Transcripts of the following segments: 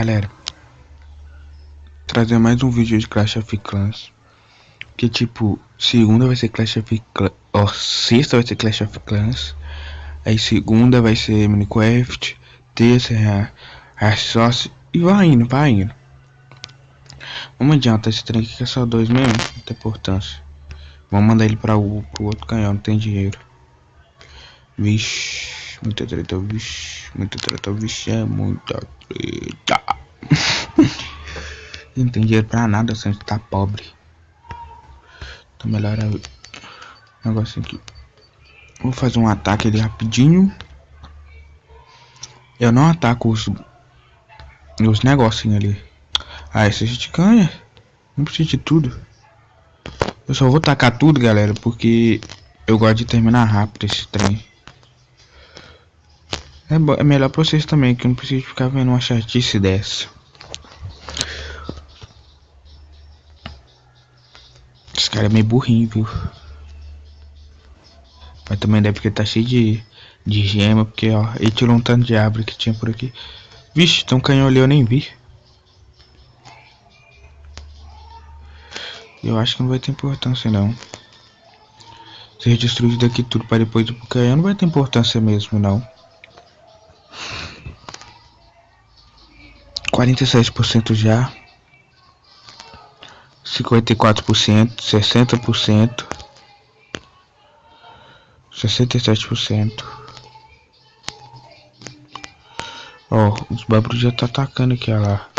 Galera, trazer mais um vídeo de Clash of Clans. Que tipo, segunda vai ser Clash of Clans, ó, sexta vai ser Clash of Clans. Aí segunda vai ser Minecraft, terça é a Sauce e vai indo, vai indo. Vamos adiantar esse trem aqui que é só dois mesmo, não tem importância. Vamos mandar ele pro outro canhão, não tem dinheiro. Vixe, muita treta, vixe, é muita treta. Não tem dinheiro pra nada, você tá pobre. Então melhor é o negócio aqui. Vou fazer um ataque ali rapidinho. Eu não ataco os negocinhos ali. Ah, esse a gente ganha. Não precisa de tudo. Eu só vou tacar tudo, galera, porque eu gosto de terminar rápido esse trem. É melhor pra vocês também, que eu não preciso ficar vendo uma chatice dessa. Esse cara é meio burrinho, viu? Mas também deve porque tá cheio de gema, porque ó, ele tirou um tanto de árvore que tinha por aqui. Vixe, tem um canhão ali, eu nem vi. Eu acho que não vai ter importância não. Ser destruído daqui tudo para depois ir pro canhão não vai ter importância mesmo não. 46% já. 54%, 60%. 67%. Ó, os babros já tá atacando aqui, ó lá.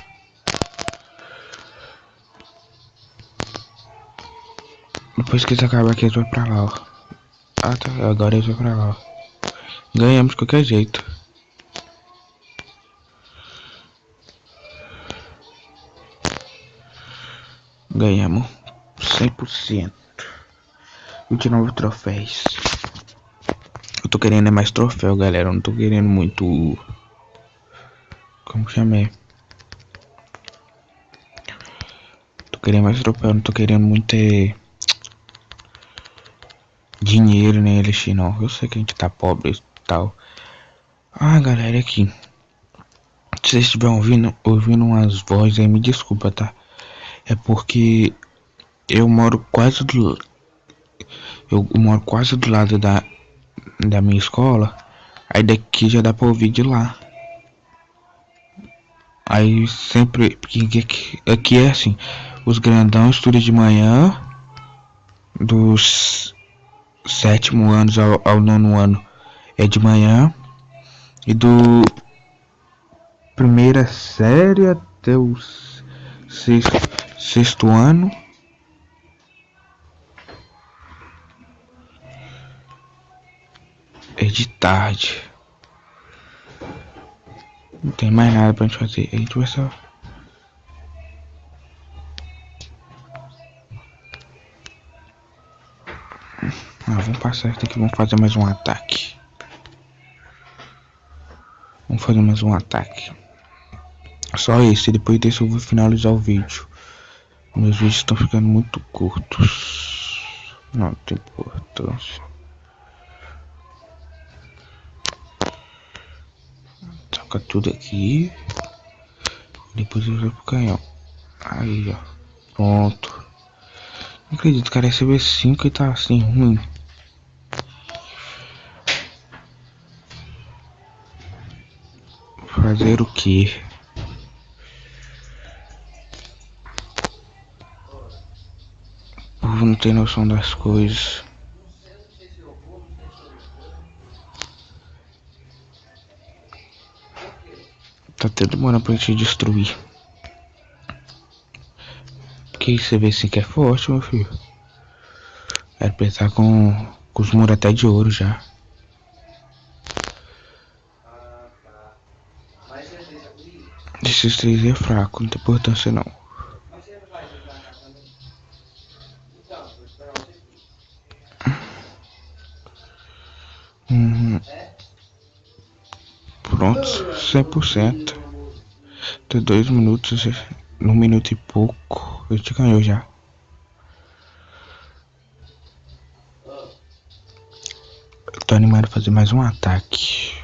Depois que eles acabar aqui, eles vão pra lá, ó. Ah, tá. Agora eles vão pra lá, ó. Ganhamos de qualquer jeito. Ganhamos 100%. 29 troféus. Eu tô querendo mais troféu, galera. Eu não tô querendo muito... Como chamei? Tô querendo mais troféu. Não tô querendo muito dinheiro nele, não. Eu sei que a gente tá pobre e tal. Ah, galera, aqui. Se vocês estiverem ouvindo umas vozes aí, me desculpa, tá? É porque eu moro quase do lado da minha escola. Aí daqui já dá pra ouvir de lá. Aí sempre aqui é assim, os grandão estudam de manhã, dos 7º anos ao 9º ano é de manhã, e do primeira série até o sexto ano é de tarde. Não tem mais nada pra gente fazer. A gente vai só... vamos passar isso aqui. Vamos fazer mais um ataque. Só esse. Depois desse eu vou finalizar o vídeo. Meus vídeos estão ficando muito curtos. Não tem importância. Taca tudo aqui. Depois eu vou pro canhão. Aí, ó. Pronto. Não acredito, cara. Recebeu 5 e tá assim ruim. Fazer o que? O povo não tem noção das coisas. Tá até demorando pra gente destruir. Que você vê assim que é forte, meu filho. Era pra estar com os muros até de ouro já. Esses 3 é fraco, não tem importância não. Pronto, 100%. Tem 2 minutos, 1 minuto e pouco. A gente ganhou já. Eu tô animado a fazer mais um ataque.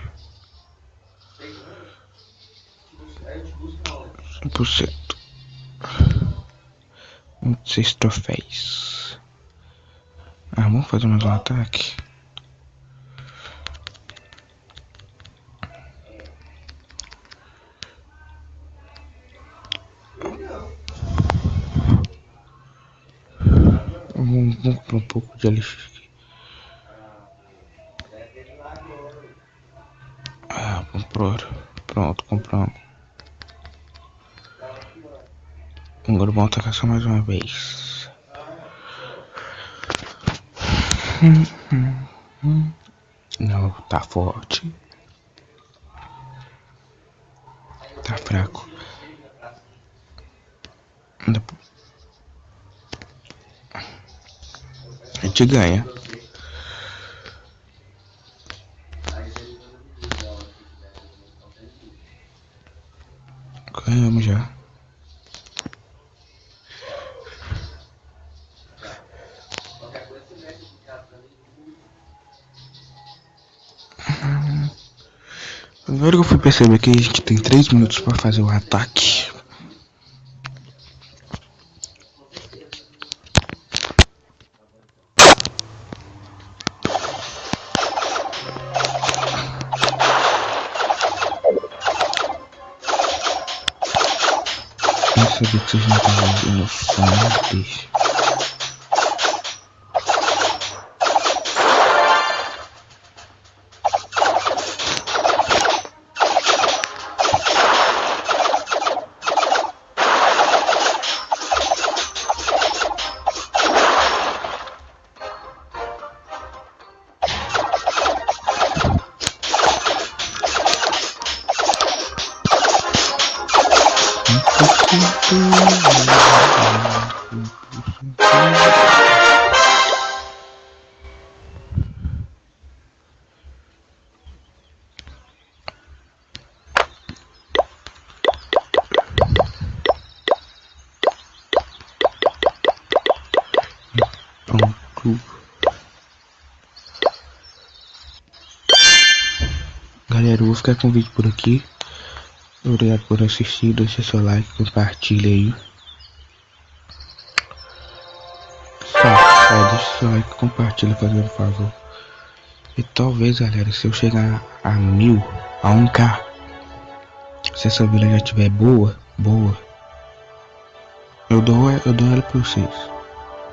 100%. 26 troféus. Vamos fazer mais um ataque. Vamos comprar um pouco de elixir. Pronto, compramos. Agora vamos atacar só mais uma vez. Não, tá forte. Tá fraco. A gente ganha. Ganhamos já. Agora que eu fui perceber que a gente tem 3 minutos para fazer o ataque. Eu sabia que vocês não estavam ouvindo o som, deixa. Galera, eu vou ficar com o vídeo por aqui. Obrigado por assistir, deixa seu like, compartilha aí. Só deixa seu like, compartilha, fazendo um favor. E talvez, galera, se eu chegar a 1000, a 1k, se essa vila já estiver boa, eu dou ela pra vocês.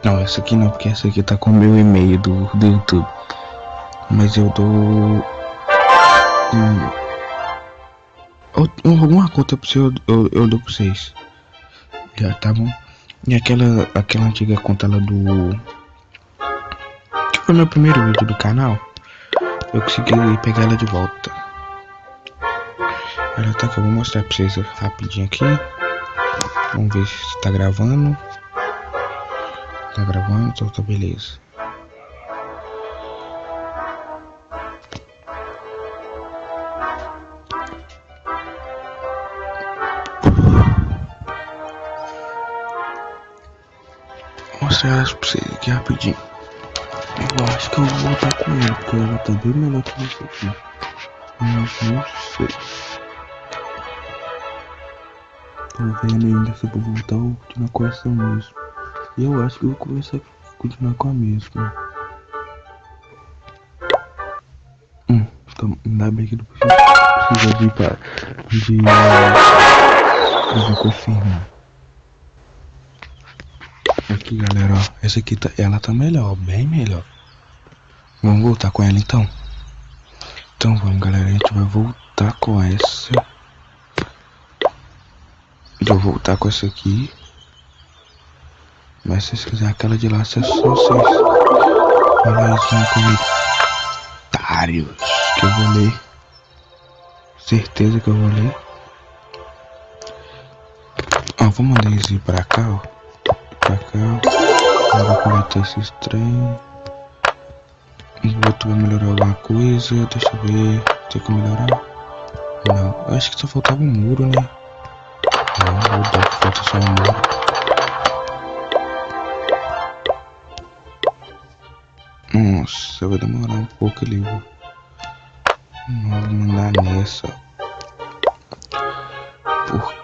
Não, essa aqui não, porque essa aqui tá com o meu e-mail do YouTube. Mas eu dou alguma conta pra você, eu dou pra vocês. Já, tá bom? E aquela antiga conta lá do... que foi meu primeiro vídeo do canal. Eu consegui pegar ela de volta. Olha, tá que eu vou mostrar pra vocês rapidinho aqui. Vamos ver se tá gravando. Tá gravando, então tá beleza. Vou mostrar elas pra vocês aqui rapidinho. Eu acho que eu vou voltar com ela, porque ela tá bem melhor que esse aqui. Mas não sei. Tô vendo ainda se eu vou voltar ou continuar com essa mesmo. E eu acho que eu vou continuar com a mesma. Então, ainda bem que não precisa vir pra... eu vou confirmar. Aqui, galera, ó. Essa aqui ela tá melhor, bem melhor. Vamos voltar com ela então. Então vamos, galera, a gente vai voltar com essa. Eu vou voltar com essa aqui. Mas se vocês quiserem aquela de lá, é só vocês falar isso no comentários que eu vou ler. Certeza que eu vou ler. Ó, vou mandar eles ir pra cá, ó. Pra cá. Eu vou coletar esses trem. O outro vai melhorar alguma coisa. Deixa eu ver. Tem que melhorar? Não. Eu acho que só faltava um muro, né? Não, falta só um muro. Nossa, vai demorar um pouco ali. Vou mandar nessa. Porque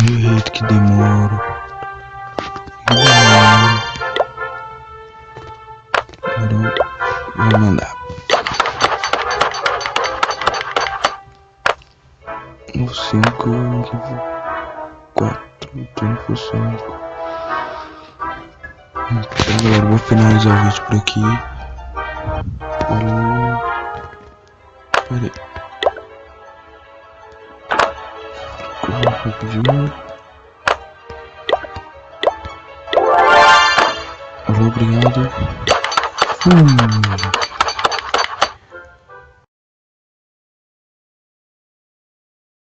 Eita, que demora. Agora vou mandar. O 5, 4, tempo 5. Então, galera, vou finalizar o vídeo por aqui. Falou. Pera aí. Rapidinho. Falou, obrigado.